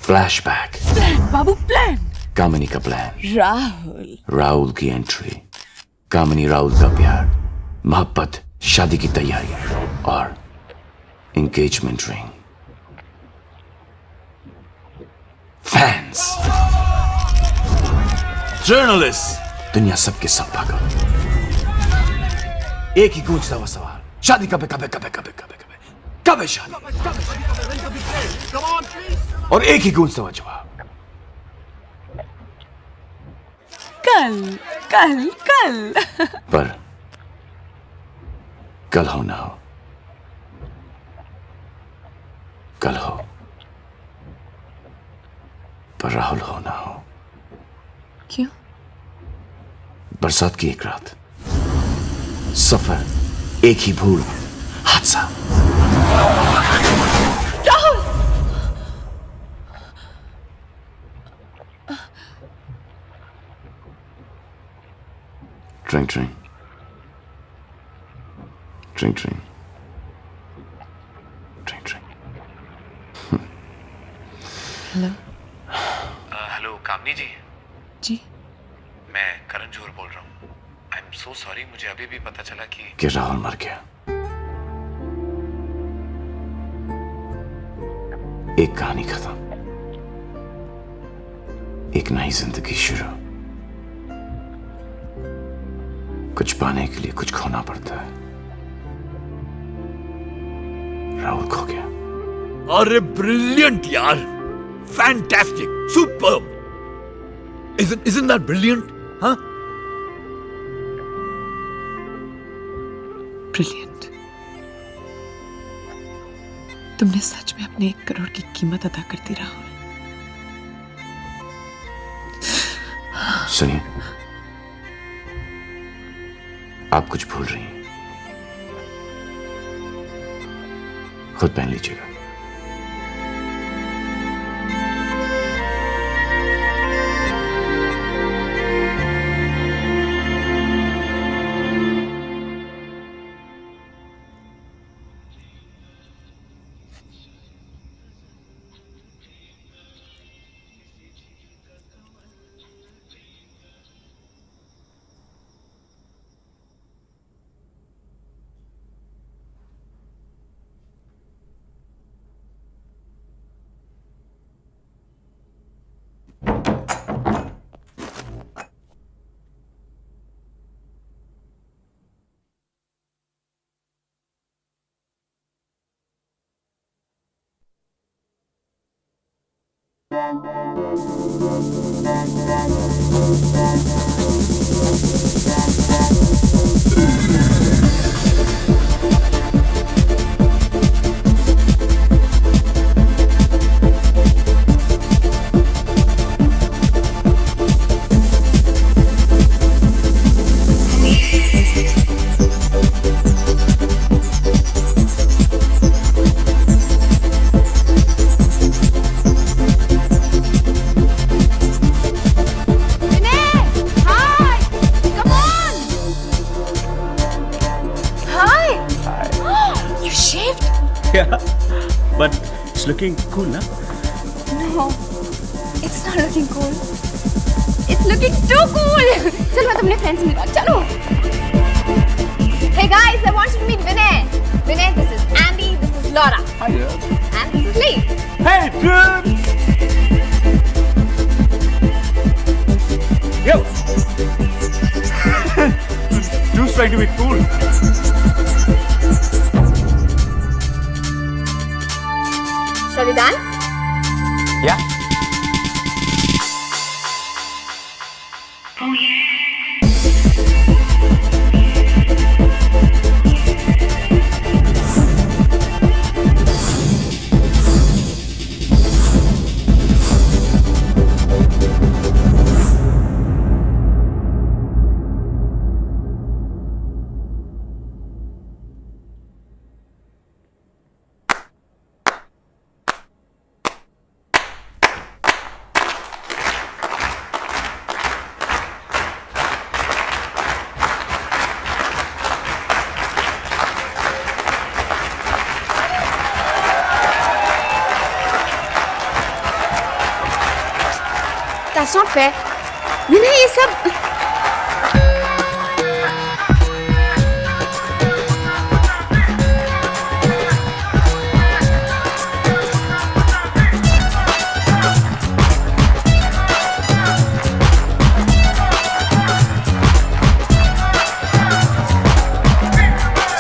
Flashback. Plan बाबू plan. कामिनी का plan, Rahul की entry, कामिनी राहुल का प्यार, मोहब्बत, शादी की तैयारी और एंगेजमेंट रिंग। फैंस, जर्नलिस्ट, दुनिया सबके सब पागल। एक ही गूंजता हुआ सवाल, शादी कब है, कब है, कब है, कब है, कब है, कब है, कब है शादी? और एक ही गूंजता हुआ जवाब, कल कल कल। पर कल हो ना हो, कल हो पर राहुल हो ना हो। क्यों? बरसात की एक रात, सफर, एक ही भूल, हादसा। Rahul! Drink drink drink drink drink drink. Hello. Hello Kamini ji. जी। मैं करण जोहर बोल रहा हूँ। आई एम सो सॉरी, मुझे अभी भी पता चला कि राहुल मर गया। एक कहानी खत्म, एक नई जिंदगी शुरू। कुछ पाने के लिए कुछ खोना पड़ता है। राहुल खो गया। अरे ब्रिलियंट यार, fantastic, superb. Isn't that brilliant? हाँ? ब्रिलियंट। तुमने सच में अपने 1 करोड़ की कीमत अदा कर दी राहुल। सुनिए, आप कुछ भूल रही हैं। खुद पहन लीजिएगा। But it's looking cool, na? No, it's not looking cool. It's looking too cool. चलो मैं तुमने फ्रेंड्स मिलवा चलो. Hey guys, I want you to meet Vinay. Vinay, this is Andy, this is Laura. Hi there. And this is Lee. Hey, dude! Yo! Dude's trying to be cool. Shall we dance? Yeah. That's not fair. विनय ये सब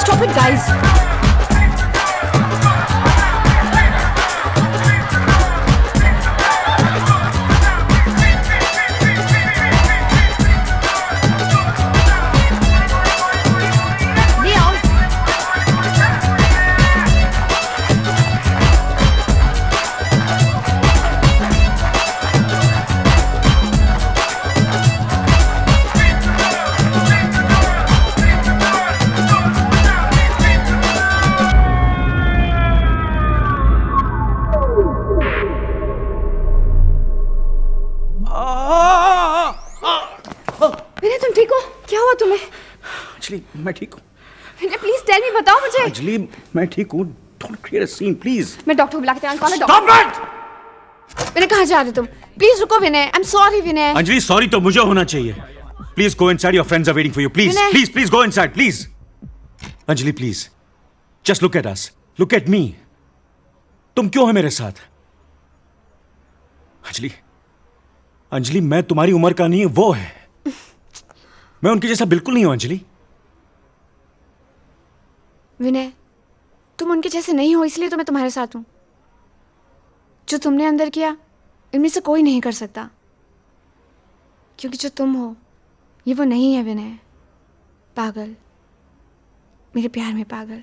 Stop it, guys. विनय तुम ठीक हो? क्या हुआ तुम्हें? अंजलि मैं ठीक हूँ। विनय प्लीज टेल मी, बताओ मुझे। अंजलि मैं ठीक हूँ। Don't create a scene please. मैं डॉक्टर को बुला के कॉल स्टॉप इट। विनय कहाँ जा रहे हो तुम? प्लीज रुको Vinay. I am sorry Vinay. Anjali sorry तो मुझे होना चाहिए। Please go inside, your friends are waiting for you. Please Vinay. Please please go inside please. Anjali please just look at us, look at me. तुम क्यों हो मेरे साथ? अंजलि अंजलि मैं तुम्हारी उम्र का नहीं, वो है। मैं उनके जैसा बिल्कुल नहीं हूं अंजलि। विनय तुम उनके जैसे नहीं हो, इसलिए तो मैं तुम्हारे साथ हूं। जो तुमने अंदर किया इनमें से कोई नहीं कर सकता, क्योंकि जो तुम हो ये वो नहीं है विनय। पागल, मेरे प्यार में पागल।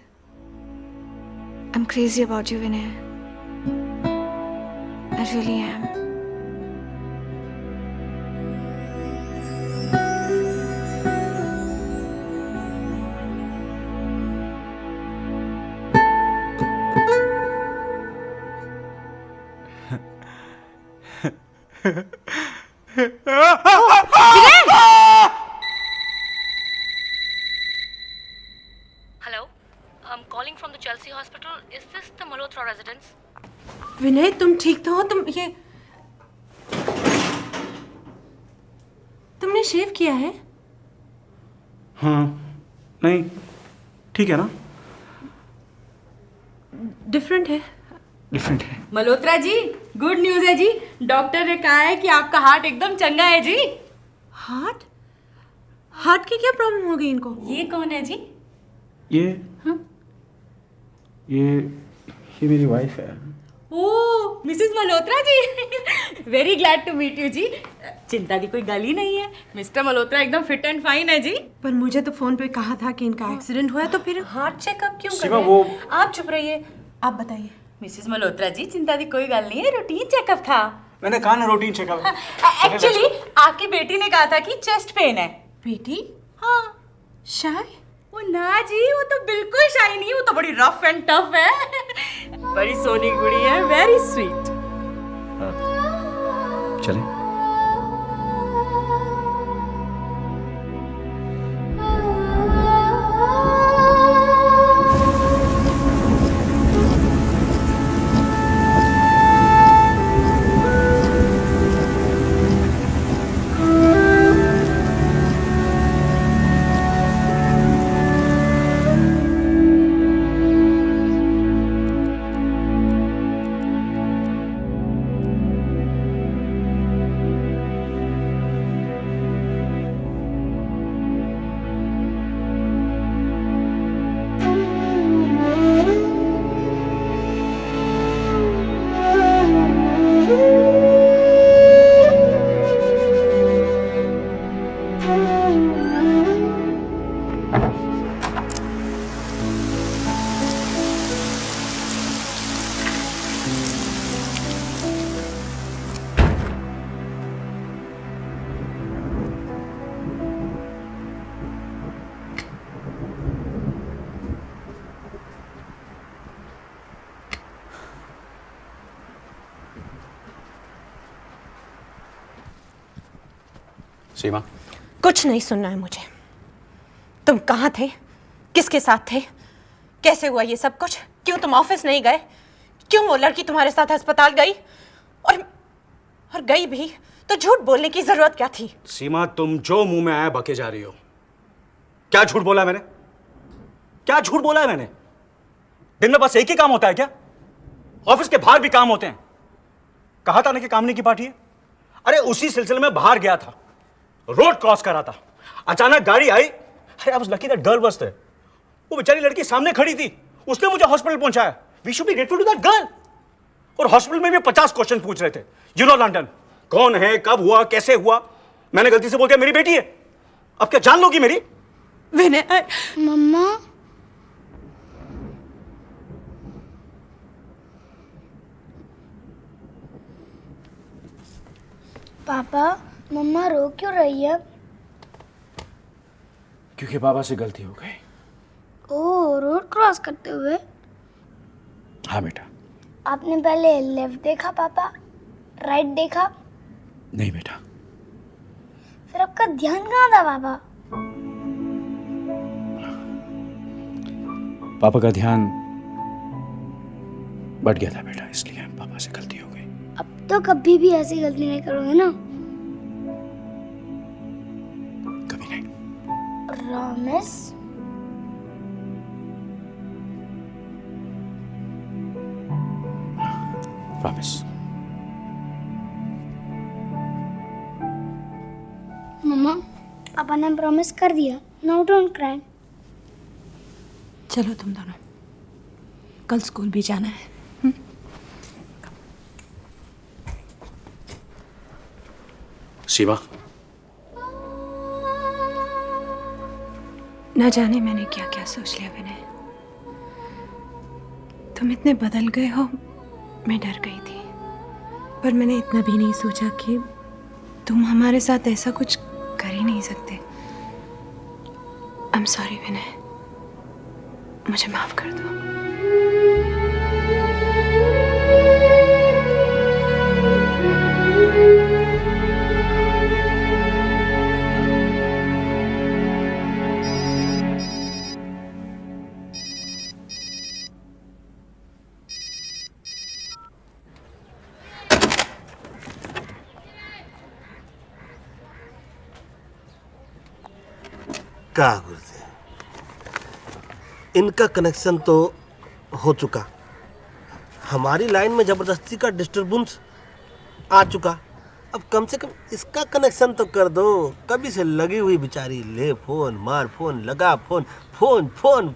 I am crazy about you Vinay. I really am. Hello, I'm calling from the Chelsea Hospital. Is this the Malhotra residence? विनय तुम ठीक तो हो? तुमने शेव किया है? हाँ नहीं ठीक है ना? डिफरेंट है। डिफरेंट है। मल्होत्रा जी, गुड न्यूज है जी। डॉक्टर ने कहा है कि आपका हार्ट एकदम चंगा है जी। हार्ट? हार्ट की क्या प्रॉब्लम हो गई इनको? ये कौन है जी? ये ये मेरी वाइफ है। Oh Mrs Malhotra ji. Very glad to meet you जी। चिंता की कोई गल ही नहीं है। मिस्टर मल्होत्रा एकदम फिट एंड फाइन है जी। पर मुझे तो फोन पे कहा था कि इनका एक्सीडेंट हुआ है, तो फिर हार्ट चेकअप क्यों कर शिवा, रहे हैं? आप चुप रहिए। आप बताइए। मिसेस मल्होत्रा जी चिंता की कोई गल नहीं है, रूटीन चेकअप था। मैंने कहा ना रूटीन चेकअप। एक्चुअली आपकी बेटी ने कहा था कि चेस्ट पेन है। बेटी? हाँ। शाय? वो ना जी, वो तो बिल्कुल शाई नहीं, वो तो बड़ी रफ एंड टफ है। बड़ी सोनी गुड़ी है, वेरी स्वीट। चले सीमा, कुछ नहीं सुनना है मुझे। तुम कहाँ थे? किसके साथ थे? कैसे हुआ ये सब कुछ? क्यों तुम ऑफिस नहीं गए? क्यों वो लड़की तुम्हारे साथ अस्पताल गई? और गई भी तो झूठ बोलने की जरूरत क्या थी? सीमा, तुम जो मुंह में आया बके जा रही हो। क्या झूठ बोला है मैंने? क्या झूठ बोला है मैंने? दिन में बस एक ही काम होता है क्या? ऑफिस के बाहर भी काम होते हैं। कहा था ना कि कामनी की पार्टी है। अरे उसी सिलसिले में बाहर गया था, रोड क्रॉस कर रहा था, अचानक गाड़ी आई। अरे I was lucky that girl was there. वो बेचारी लड़की सामने खड़ी थी, उसने मुझे हॉस्पिटल पहुंचाया। We should be grateful to that girl. और हॉस्पिटल में भी 50 क्वेश्चन पूछ रहे थे। यू नो लंदन, कौन है, कब हुआ, कैसे हुआ। मैंने गलती से बोल दिया मेरी बेटी है। अब क्या जान लोगी मेरी? विनय, मम्मा, पापा, मम्मा रो क्यों रही है? क्योंकि बाबा से गलती हो गई। ओह, रोड क्रॉस करते हुए? हाँ बेटा। आपने पहले लेफ्ट देखा पापा, राइट देखा? नहीं बेटा। फिर आपका ध्यान कहाँ था पापा? पापा का ध्यान बढ़ गया था बेटा, इसलिए पापा से गलती हो गई। अब तो कभी भी ऐसी गलती नहीं करोगे ना? कभी नहीं। प्रॉमिस? प्रॉमिस। मम्मा, पापा ने प्रॉमिस कर दिया। No don't cry. चलो तुम दोनों, कल स्कूल भी जाना है। सीमा, न जाने मैंने क्या क्या सोच लिया विनय। तुम इतने बदल गए हो, मैं डर गई थी। पर मैंने इतना भी नहीं सोचा कि तुम हमारे साथ ऐसा कुछ कर ही नहीं सकते। आई एम सॉरी विनय, मुझे माफ कर दो। क्या गुरुदेव, इनका कनेक्शन तो हो चुका, हमारी लाइन में जबरदस्ती का डिस्टरबेंस आ चुका। अब कम से कम इसका कनेक्शन तो कर दो। कभी से लगी हुई बेचारी, ले फोन, मार फोन, लगा फोन, फोन फोन